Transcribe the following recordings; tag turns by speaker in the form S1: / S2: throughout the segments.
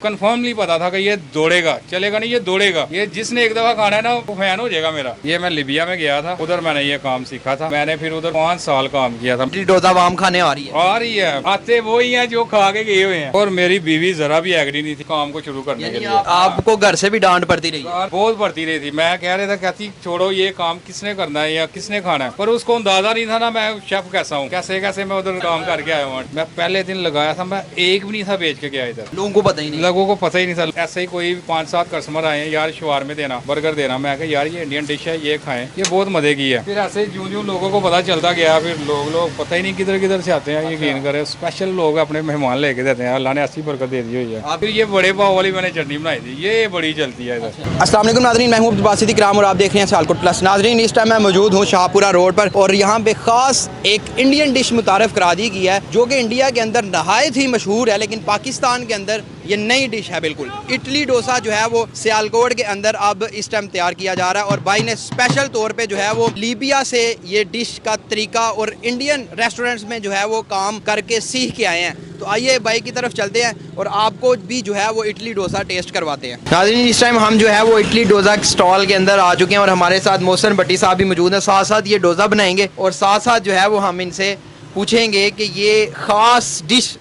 S1: Confirm नहीं पता था कि ये दौड़ेगा, चलेगा नहीं, ये दौड़ेगा। ये जिसने एक दफा खाना है ना वो फैन हो जाएगा मेरा। ये मैं लीबिया में गया था, उधर मैंने ये काम सीखा था। मैंने फिर उधर 5 साल काम किया था।
S2: डोसा वाम खाने आ रही है
S1: आते वो ही है जो खा के गए हुए हैं। और मेरी बीवी जरा भी एग्री नहीं थी काम को शुरू करने के लिए।
S2: आपको घर से भी डांट पड़ती रही?
S1: बहुत पड़ती रही थी। मैं कह रहा था कहती छोड़ो ये काम किसने करना है या किसने खाना है, पर उसको अंदाजा नहीं था ना मैं शेफ कैसा हूँ, कैसे कैसे मैं उधर काम करके आया हूँ। मैं पहले दिन लगाया था, मैं एक भी नहीं था बेच के गया इधर।
S2: लोगों को पता ही नहीं,
S1: लोगों को पता ही नहीं था। ऐसे ही कोई 5-7 कस्टमर आए हैं, यार शवारमे देना, बर्गर देना। मैं कहा यार ये इंडियन डिश है, ये खाएं, ये बहुत मजे की है। फिर ऐसे जूं जूं लोगों को पता चलता गया, फिर लोग पता ही नहीं किधर किधर से आते हैं। यकीन करें स्पेशल लोग अपने मेहमान लेके देते हैं। अल्लाह ने ऐसी बरकत दे दी हुई है। फिर ये बड़े पाव वाली मैंने चटनी बनाई थी, ये बड़ी चलती है इधर।
S2: अस्सलाम वालेकुम नाज़रीन, मैं हूं अब्दुल बासित इकराम और आप देख रहे हैं सियालकोट प्लस। नाज़रीन इस टाइम मैं मौजूद हूं शाहपुरा रोड पर और यहाँ पे खास एक इंडियन डिश मुतारफ़ करा दी गई है जो कि इंडिया के अंदर नहायत ही मशहूर है, लेकिन पाकिस्तान के अंदर ये नई डिश है बिल्कुल। इडली डोसा जो है वो सियालकोट के अंदर अब इस टाइम तैयार किया जा रहा है और भाई ने स्पेशल तौर पे जो है वो लीबिया से ये डिश का तरीका और इंडियन रेस्टोरेंट्स में जो है वो काम करके सीख के आए हैं। तो आइए भाई की तरफ चलते हैं और आपको भी जो है वो इडली डोसा टेस्ट करवाते हैं। नाज़रीन इस टाइम हम जो है वो इडली डोसा स्टॉल के अंदर आ चुके हैं और हमारे साथ मोहसिन भट्टी साहब भी मौजूद हैं। साथ साथ ये डोसा बनाएंगे और साथ साथ जो है वो हम इनसे पूछेंगे कि ये ख़ास डिश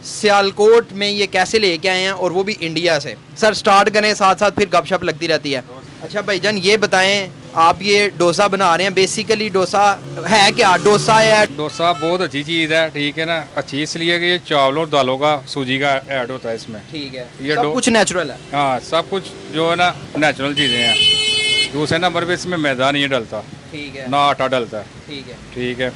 S2: सियालकोट में ये कैसे लेके आए हैं और वो भी इंडिया से। सर स्टार्ट करें, साथ साथ फिर गपशप लगती रहती है। अच्छा भाईजान ये बताएं, आप ये डोसा बना रहे हैं, बेसिकली डोसा है क्या? डोसा है,
S1: डोसा बहुत अच्छी चीज़ है, ठीक है ना। अच्छी इसलिए कि ये चावलों और दालों का, सूजी का ऐड होता है इसमें।
S2: ठीक है,
S1: ये
S2: सब कुछ नेचुरल है।
S1: हाँ सब कुछ जो है ना नेचुरल चीज़ें हैं। दूसरे नंबर पे इसमें मैदा नहीं डलता,
S2: ठीक है,
S1: ना आटा डलता है।
S2: ठीक है,
S1: ठीक है।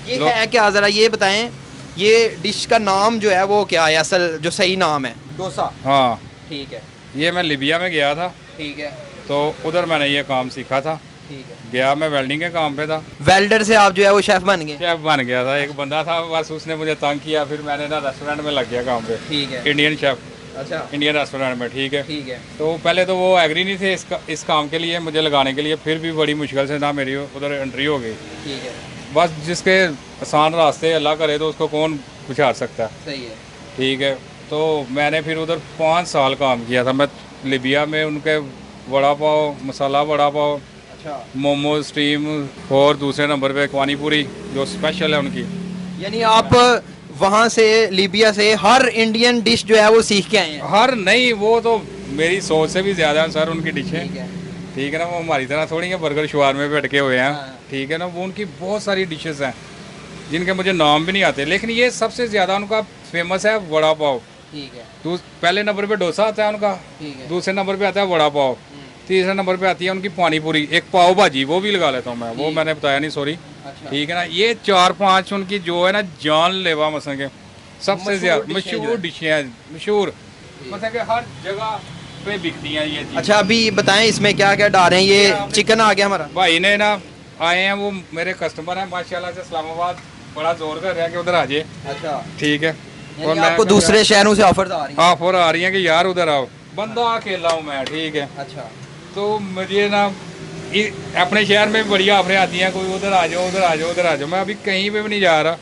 S2: ये है क्या? ज़रा ये बताएं, ये डिश का नाम जो है वो क्या है, असल जो सही नाम है? डोसा।
S1: हाँ
S2: ठीक है,
S1: ये मैं लीबिया में गया था,
S2: ठीक है,
S1: तो उधर मैंने ये काम सीखा था।
S2: ठीक है।
S1: गया मैं वेल्डिंग के काम पे था।
S2: वेल्डर से आप जो है वो शेफ बन गए?
S1: शेफ बन गया था। एक बंदा था बस, उसने मुझे तंग किया, फिर मैंने ना रेस्टोरेंट में लग गया काम पे।
S2: ठीक है,
S1: इंडियन शेफ,
S2: अच्छा,
S1: इंडियन रेस्टोरेंट में। ठीक है,
S2: ठीक है,
S1: तो पहले तो वो एग्री नहीं थे इस काम के लिए मुझे लगाने के लिए। फिर भी बड़ी मुश्किल से ना मेरी उधर एंट्री हो गई।
S2: ठीक है,
S1: बस जिसके आसान रास्ते अल्लाह करे तो उसको कौन पुछार सकता है।
S2: सही है।
S1: ठीक है, तो मैंने फिर उधर 5 साल काम किया था मैं लीबिया में। उनके वड़ा पाव, मसाला वड़ा पाव,
S2: अच्छा,
S1: मोमो स्टीम, और दूसरे नंबर पे पानी पूरी जो स्पेशल है उनकी।
S2: यानी आप वहाँ से लीबिया से हर इंडियन डिश जो है वो सीख के आए हैं?
S1: हर नहीं, वो तो मेरी सोच से भी ज़्यादा है सर उनकी डिशें।
S2: ठीक है,
S1: ठीक है ना, वो हमारी तरह थोड़ी है बर्गर शवारमे पे अटके हुए हैं।
S2: हाँ।
S1: ठीक है ना, वो उनकी बहुत सारी डिशेस हैं जिनके मुझे नाम भी नहीं आते, लेकिन ये सबसे ज़्यादा उनका फेमस है वड़ा पाव।
S2: ठीक है,
S1: पहले नंबर पे डोसा आता है उनका,
S2: ठीक है,
S1: दूसरे नंबर पे आता है वड़ा पाव, तीसरे नंबर पे आती है उनकी पानी पूरी, एक पाव भाजी वो भी लगा लेता हूँ मैं, वो मैंने बताया नहीं, सॉरी।
S2: अच्छा,
S1: ठीक है ना, ये 4-5 उनकी जो है ना जान लेवा मसल के सबसे ज्यादा मशहूर डिशें हैं, मशहूर मतलब कि हर जगह पे बिकती हैं ये चीज़।
S2: अच्छा अभी बताएं इसमें क्या क्या डाल रहे हैं? ये चिकन आ गया हमारा।
S1: भाई ने ना आए हैं, वो मेरे कस्टमर हैं माशाल्लाह से इस्लामाबाद, बड़ा जोर कर रहे हैं कि उधर आ जाए।
S2: अच्छा,
S1: ठीक है,
S2: और आपको दूसरे शहरों से ऑफर आ रही है?
S1: ऑफर आ रही है कि यार उधर आओ। बंदा अकेला हूँ मैं, ठीक है,
S2: अच्छा,
S1: तो मुझे ना अपने शहर में बड़ी ऑफरें आती हैं, कोई उधर आ जाओ, उधर आ जाओ, उधर आ जाओ। मैं अभी कहीं पे भी नहीं जा रहा,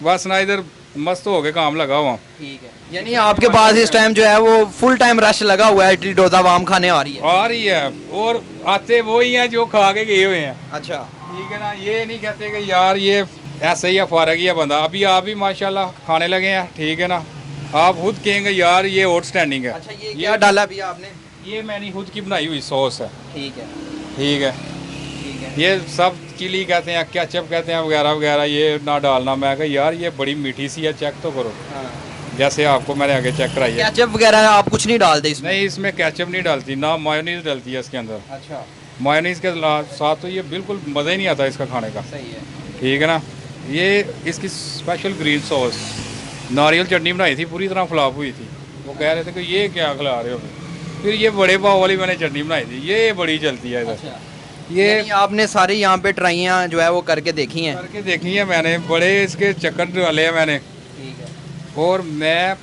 S1: बस ना इधर मस्त हो के काम लगा हुआ।
S2: ठीक है, यानी आपके पास इस टाइम जो है वो फुल टाइम रश लगा हुआ है, इडली डोसा वाम खाने आ रही है? और आते वो ही हैं जो खा के गए हुए हैं। अच्छा,
S1: ठीक है ना, ये नहीं कहते कि यार ये ऐसे ही फारग ही है बंदा। अभी आप भी माशाल्लाह खाने लगे हैं, ठीक है ना, आप खुद कहेंगे यार ये आउटस्टैंडिंग है।
S2: अच्छा, ये क्या डाला भैया आपने?
S1: ये मैंने खुद की बनाई हुई सॉस है।
S2: ठीक है,
S1: ठीक है,
S2: ठीक है,
S1: ये सब चिली कहते हैं, केचप कहते हैं, वगैरह वगैरह, ये ना डालना। मैं कहा यार ये बड़ी मीठी सी है, चेक तो करो।
S2: हाँ।
S1: जैसे आपको मैंने आगे चेक कराई है।
S2: केचप वगैरह आप कुछ नहीं डालते इसमें?
S1: नहीं, इसमें केचप नहीं डालती, ना मायोनीज डलती है इसके अंदर।
S2: अच्छा,
S1: मायोनीज के साथ तो ये बिल्कुल मज़ा ही नहीं आता इसका खाने का।
S2: सही है।
S1: ठीक है ना, ये इसकी स्पेशल ग्रीन सॉस नारियल चटनी बनाई थी, पूरी तरह फ्लॉप हुई थी। वो कह रहे थे कि ये क्या खिला रहे हो। फिर ये बड़े पाव वाली मैंने चटनी बनाई थी, ये बड़ी चलती है इधर।
S2: अच्छा,
S1: ये
S2: आपने सारी यहाँ पे ट्राइयाँ जो है वो करके देखी हैं?
S1: करके देखी है मैंने, बड़े इसके चक्कर डाले हैं मैंने।
S2: ठीक है,
S1: और मैं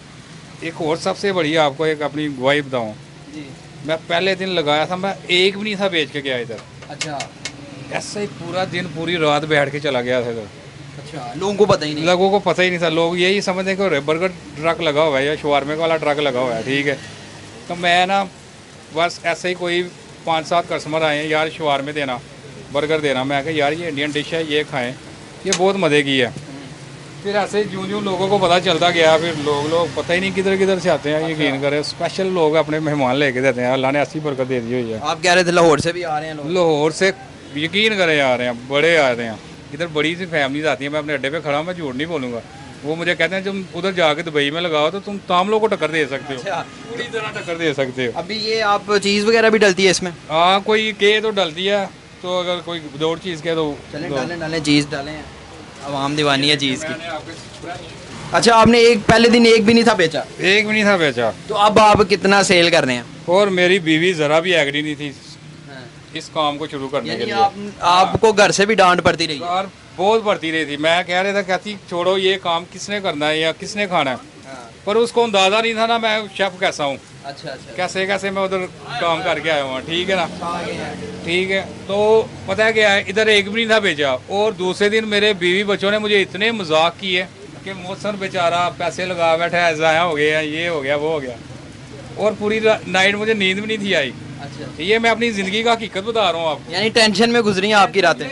S1: एक और सबसे बड़ी आपको एक अपनी गवाही बताऊँ,
S2: जी,
S1: मैं पहले दिन लगाया था, मैं एक भी नहीं था बेच के गया इधर।
S2: अच्छा,
S1: ऐसे ही पूरा दिन पूरी रात बैठ के चला गया था इधर।
S2: अच्छा, लोगों को पता ही नहीं?
S1: लोगों को पता ही नहीं था, लोग यही समझते हैं कि बर्गर ट्रक लगा हुआ है या शवारमे वाला ट्रक लगा हुआ है। ठीक है, तो मैं ना बस ऐसे ही कोई 5-7 कस्टमर आए हैं यार शवारमे देना, बर्गर देना, मैं कहा यार ये इंडियन डिश है, ये खाएं, ये बहुत मज़े की है। फिर ऐसे जूं जूं लोगों को पता चलता गया, फिर लोग पता ही नहीं किधर किधर से आते हैं। यकीन करें स्पेशल लोग अपने मेहमान लेके देते हैं, अल्लाह ने ऐसी बरकत दे दी हुई है।
S2: आप कह रहे थे लाहौर से भी आ रहे हैं लोग?
S1: लाहौर से यकीन करें आ रहे हैं, बड़े आ रहे हैं। इधर बड़ी सी फैमिलीज आती हैं, मैं अपने अड्डे पे खड़ा हूं, मैं झूठ नहीं बोलूँगा। वो मुझे कहते हैं तुम उधर जाके दुबई में लगाओ तो तुम तामलों को टक्कर दे सकते हो, पूरी तरह टक्कर दे सकते हो।
S2: अभी ये आप चीज़ वगैरह भी डलती है इसमें?
S1: हाँ, कोई के तो डलती है, तो अगर कोई दो चीज़ के तो
S2: चलें डालें चीज़ डालें, आवाम दीवानी है चीज़ की।
S1: मैंने आपके
S2: अच्छा, आपने एक पहले दिन एक भी नहीं था बेचा?
S1: एक भी नहीं था बेचा,
S2: तो अब आप कितना सेल कर रहे हैं?
S1: और मेरी बीवी ज़रा भी एग्री नहीं थी इस काम को शुरू करने के
S2: यानी
S1: लिए।
S2: आपको घर से भी डांट पड़ती रही?
S1: यार बहुत बढ़ती रही थी, मैं कह रहा था कहती छोड़ो ये काम किसने करना है या किसने खाना है, पर उसको अंदाज़ा नहीं था ना मैं शेफ़ कैसा हूँ।
S2: अच्छा,
S1: कैसे कैसे मैं उधर काम करके आया हुआ, ठीक है ना, ठीक है। तो पता है क्या है, इधर एक भी नहीं था बेचा, और दूसरे दिन मेरे बीवी बच्चों ने मुझे इतने मजाक किए कि मौसम बेचारा पैसे लगा बैठा है, ज़ाया हो गया, ये हो गया, वो हो गया, और पूरी नाइट मुझे नींद भी नहीं थी आई।
S2: अच्छा,
S1: ये मैं अपनी ज़िंदगी का हकीकत बता रहा हूँ आपको।
S2: यानी टेंशन में गुजरी हैं आपकी रातें?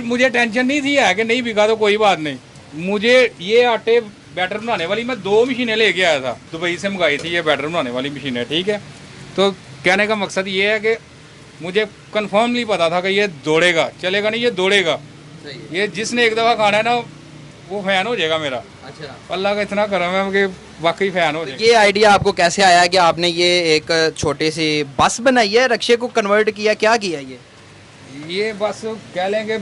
S1: मुझे टेंशन नहीं थी है कि नहीं बिका तो कोई बात नहीं। मुझे ये आटे बैटर बनाने वाली मैं 2 मशीनें लेके आया था, दुबई से मंगाई थी ये बैटर बनाने वाली मशीनें, ठीक है। तो कहने का मकसद ये है कि मुझे कंफर्म नहीं पता था कि ये दौड़ेगा, चलेगा नहीं, ये दौड़ेगा। ये जिसने एक दफ़ा खाना है ना वो फ़ैन हो जाएगा मेरा। अच्छा, अल्लाह का इतना करम है कि वाकई फ़ैन हो जाएगा।
S2: ये आइडिया आपको कैसे आया कि आपने ये एक छोटी सी बस बनाई है, रक्शे को कन्वर्ट किया, क्या किया
S1: ये बस कह लें कि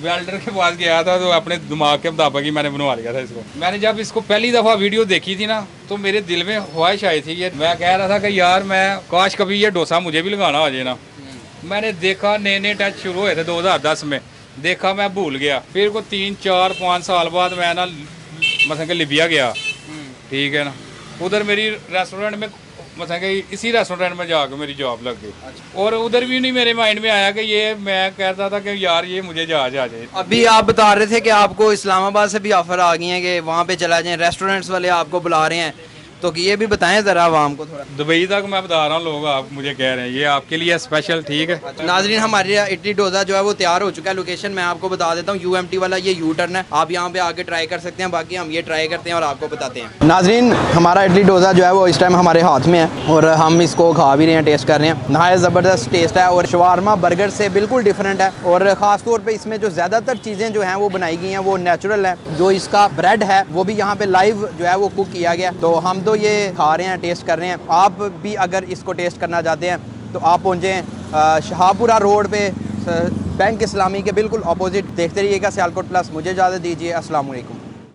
S1: वेल्डर के पास गया था तो अपने दिमाग के मुताबिक ही मैंने बनवा लिया था इसको। मैंने जब इसको पहली दफ़ा वीडियो देखी थी ना तो मेरे दिल में ख्वाहिश आई थी, ये मैं कह रहा था कि यार मैं काश कभी ये डोसा मुझे भी लगाना हो जाए ना। मैंने देखा नए नए टच शुरू हुए थे 2010 में, देखा मैं भूल गया। फिर को 3-4-5 साल बाद मैं ना मतलब कि लिबिया गया, ठीक है ना, उधर मेरी रेस्टोरेंट में मतलब कि इसी रेस्टोरेंट में जाकर मेरी जॉब लग गई। और उधर भी नहीं मेरे माइंड में आया कि ये मैं कहता था कि यार ये मुझे जहाज आ जाए।
S2: अभी आप बता रहे थे कि आपको इस्लामाबाद से भी ऑफर आ गई हैं कि वहाँ पे चला जाएं, रेस्टोरेंट्स वाले आपको बुला रहे हैं, तो ये भी बताएं ज़रा आवाम को थोड़ा।
S1: दुबई तक मैं बता रहा हूँ, लोग आप मुझे कह रहे हैं ये आपके लिए स्पेशल, ठीक है।
S2: नाजरीन, हमारे इडली डोसा जो है वो तैयार हो चुका है। लोकेशन मैं आपको बता देता हूँ, UMT वाला ये यू टर्न है, आप यहाँ पे आके ट्राई कर सकते हैं। बाकी हम ये ट्राई करते हैं और आपको बताते हैं। नाजरीन, हमारा इडली डोसा जो है वो इस टाइम हमारे हाथ में है और हम इसको खा भी रहे हैं, टेस्ट कर रहे हैं। नहायत ज़बरदस्त टेस्ट है और शवारमा बर्गर से बिल्कुल डिफरेंट है। और ख़ास तौर पर इसमें जो ज़्यादातर चीज़ें जो हैं वो बनाई गई हैं वो नेचुरल है। जो इसका ब्रेड है वो भी यहाँ पे लाइव जो है वो कुक किया गया। तो हम तो ये खा रहे हैं, टेस्ट कर रहे हैं। आप भी अगर इसको टेस्ट करना चाहते हैं तो आप पहुँचें शाहपुरा रोड पे बैंक इस्लामी के बिल्कुल अपोजिट। देखते रहिएगा सियालकोट प्लस। मुझे इजाज़त दीजिए, अस्सलाम वालेकुम।